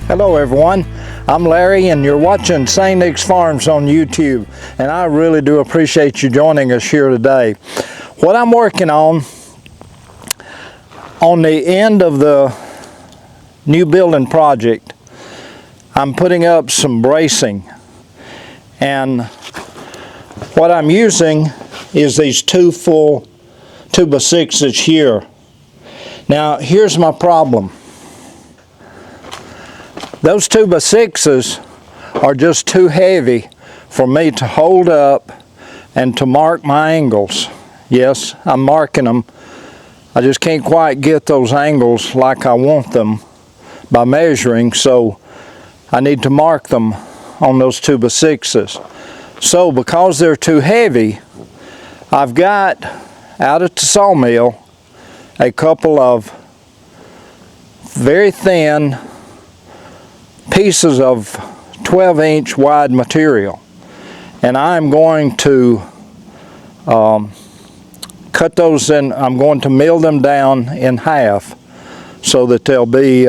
Hello everyone, I'm Larry and you're watching St. Nick's Farms on YouTube, and I really do appreciate you joining us here today. What I'm working on the end of the new building project, I'm putting up some bracing, and what I'm using is these two full 2x6s here. Now here's my problem. Those 2x6s are just too heavy for me to hold up and to mark my angles. Yes, I'm marking them. I just can't quite get those angles like I want them by measuring, so I need to mark them on those 2x6s. So because they're too heavy, I've got out at the sawmill a couple of very thin pieces of 12-inch wide material, and I'm going to cut those in. I'm going to mill them down in half so that there'll be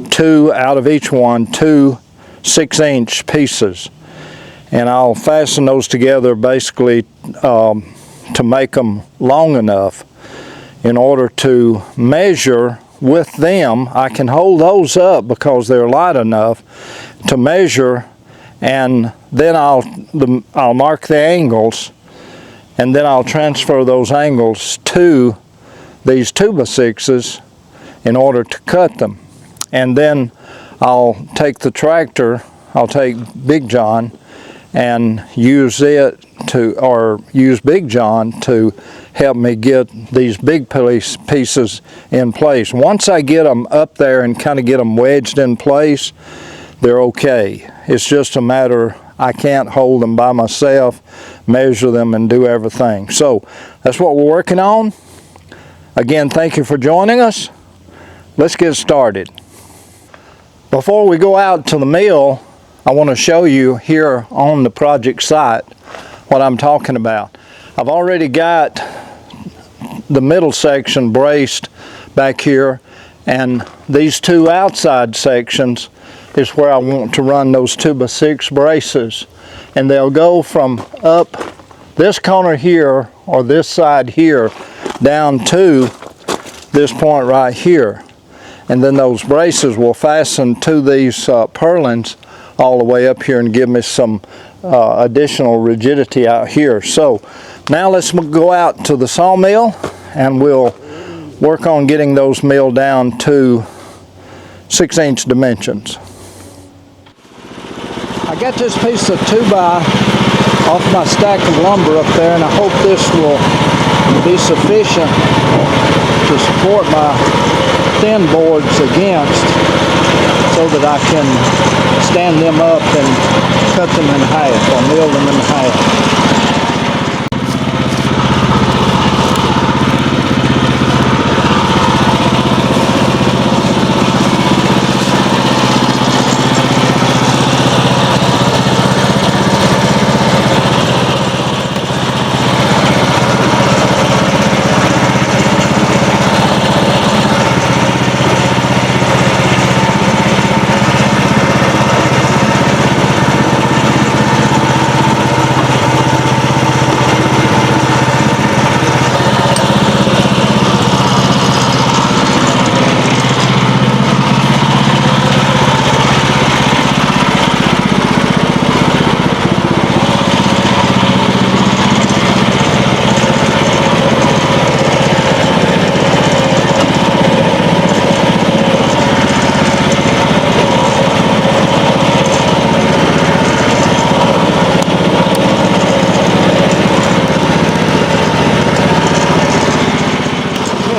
two out of each one, two 6-inch pieces, and I'll fasten those together basically to make them long enough in order to measure with them. I can hold those up because they're light enough to measure, and then I'll mark the angles, and then I'll transfer those angles to these 2x6s in order to cut them. And then I'll take the tractor, I'll take Big John and use it to, or use Big John to help me get these big pieces in place. Once I get them up there and kind of get them wedged in place, they're okay. It's just a matter, I can't hold them by myself, measure them and do everything. So that's what we're working on. Again, thank you for joining us. Let's get started. Before we go out to the mill, I want to show you here on the project site what I'm talking about. I've already got the middle section braced back here, and these two outside sections is where I want to run those 2x6 braces, and they'll go from up this corner here or this side here down to this point right here, and then those braces will fasten to these purlins all the way up here and give me some additional rigidity out here. So now let's go out to the sawmill and we'll work on getting those milled down to 6-inch dimensions. I got this piece of 2x off my stack of lumber up there, and I hope this will be sufficient to support my thin boards against, so that I can stand them up and cut them in half or mill them in half.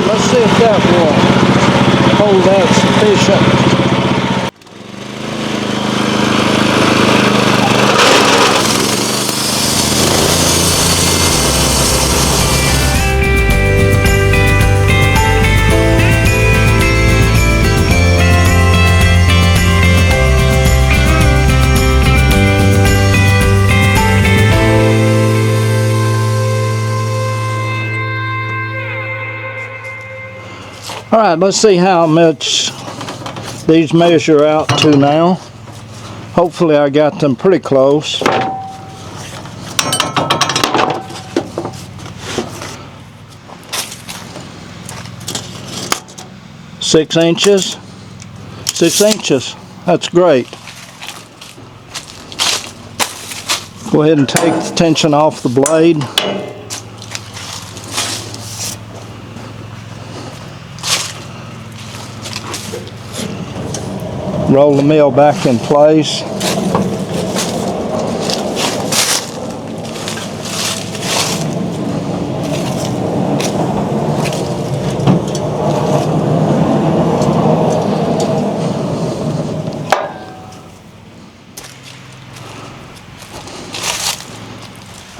Let's see if that will hold that sufficient. All right, let's see how much These measure out to now. Hopefully I got them pretty close. Six inches. That's great. Go ahead and take the tension off the blade. Roll the mill back in place.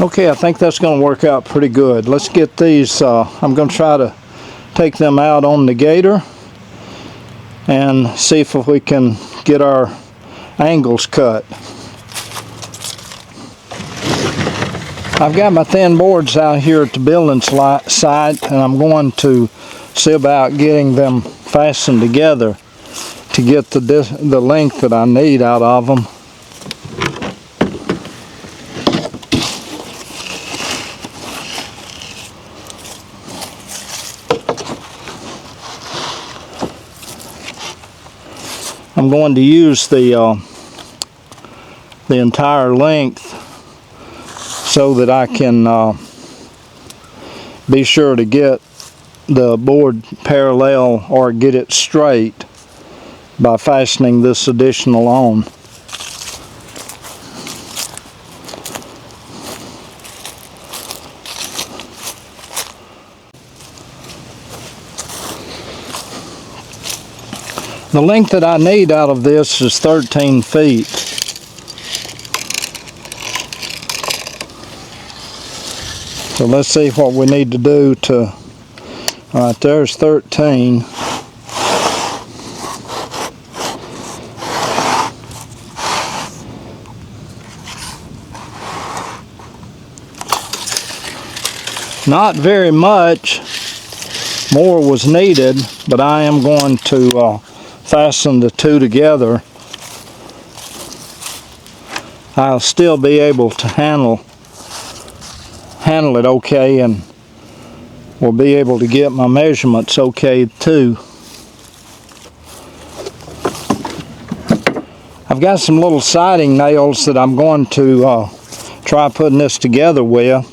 Okay, I think that's going to work out pretty good. Let's get these, I'm going to try to take them out on the gator and see if we can get our angles cut. I've got my thin boards out here at the building site, and I'm going to see about getting them fastened together to get the length that I need out of them. I'm going to use the entire length so that I can be sure to get the board parallel or get it straight by fastening this additional on. The length that I need out of this is 13 feet. So let's see what we need to do to, alright, there's 13. Not very much more was needed, but I am going to fasten the two together. I'll still be able to handle it okay, and will be able to get my measurements okay too. I've got some little siding nails that I'm going to try putting this together with.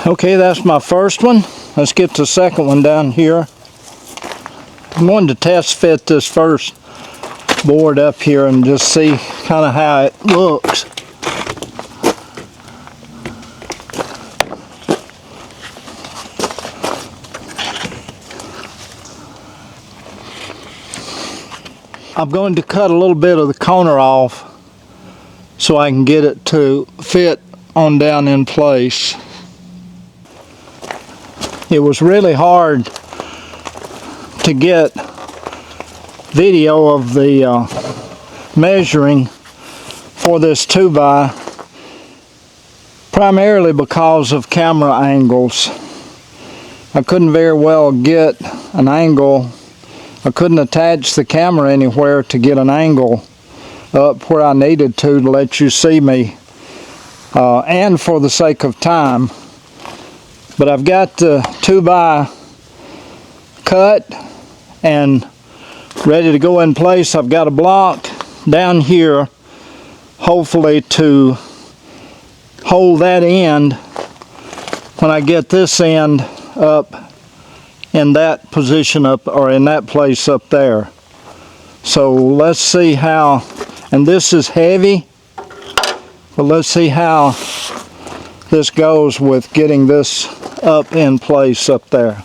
Okay, that's my first one. Let's get the second one down here. I'm going to test fit this first board up here and just see kind of how it looks. I'm going to cut a little bit of the corner off so I can get it to fit on down in place. It was really hard to get video of the measuring for this 2x, primarily because of camera angles. I couldn't very well get an angle. I couldn't attach the camera anywhere to get an angle up where I needed to let you see me, and for the sake of time. But I've got the 2x cut and ready to go in place. I've got a block down here, hopefully to hold that end when I get this end up in that position up, or in that place up there. So let's see how, and this is heavy, but let's see how this goes with getting this up in place up there.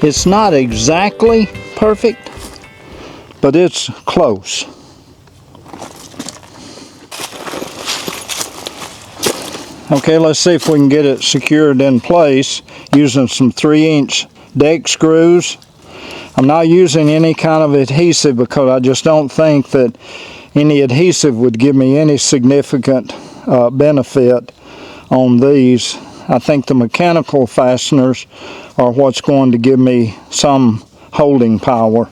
It's not exactly perfect, but it's close. Okay, let's see if we can get it secured in place using some 3-inch deck screws. I'm not using any kind of adhesive because I just don't think that any adhesive would give me any significant benefit on these. I think the mechanical fasteners are what's going to give me some holding power.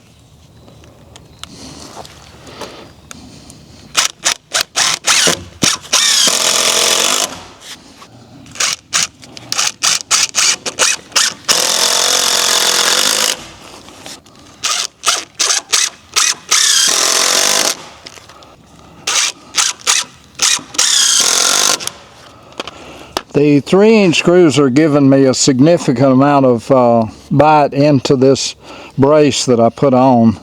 The 3-inch screws are giving me a significant amount of bite into this brace that I put on.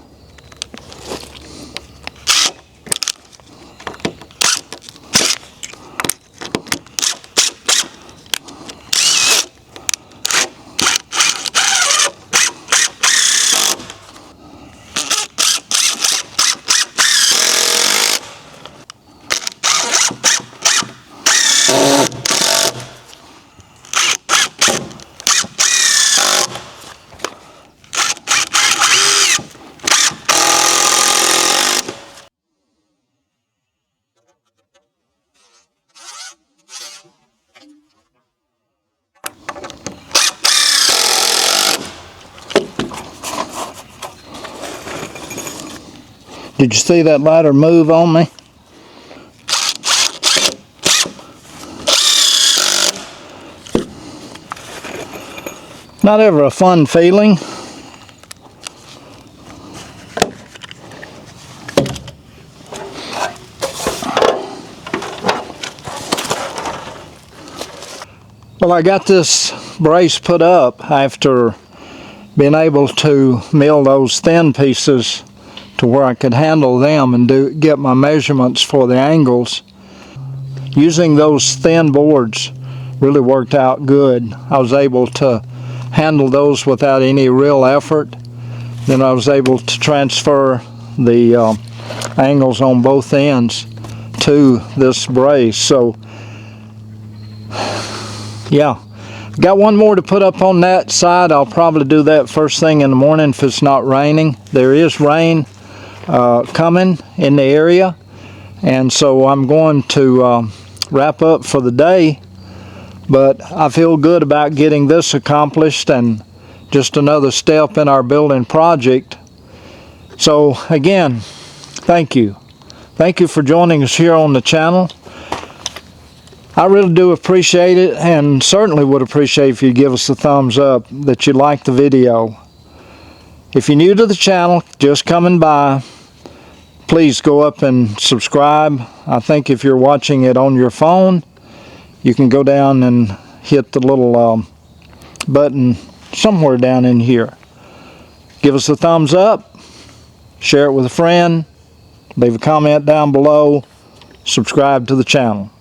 Did you see that ladder move on me? Not ever a fun feeling. Well, I got this brace put up after being able to mill those thin pieces to where I could handle them and get my measurements for the angles. Using those thin boards really worked out good. I was able to handle those without any real effort. Then I was able to transfer the angles on both ends to this brace. So yeah, got one more to put up on that side. I'll probably do that first thing in the morning if it's not raining. There is rain coming in the area, and so I'm going to wrap up for the day, but I feel good about getting this accomplished and just another step in our building project. So again, thank you for joining us here on the channel. I really do appreciate it, and certainly would appreciate if you give us a thumbs up that you liked the video. If you're new to the channel, just coming by, please go up and subscribe. I think if you're watching it on your phone, you can go down and hit the little button somewhere down in here. Give us a thumbs up, share it with a friend, leave a comment down below, subscribe to the channel.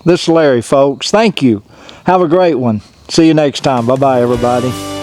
This is Larry, folks. Thank you. Have a great one. See you next time. Bye-bye, everybody.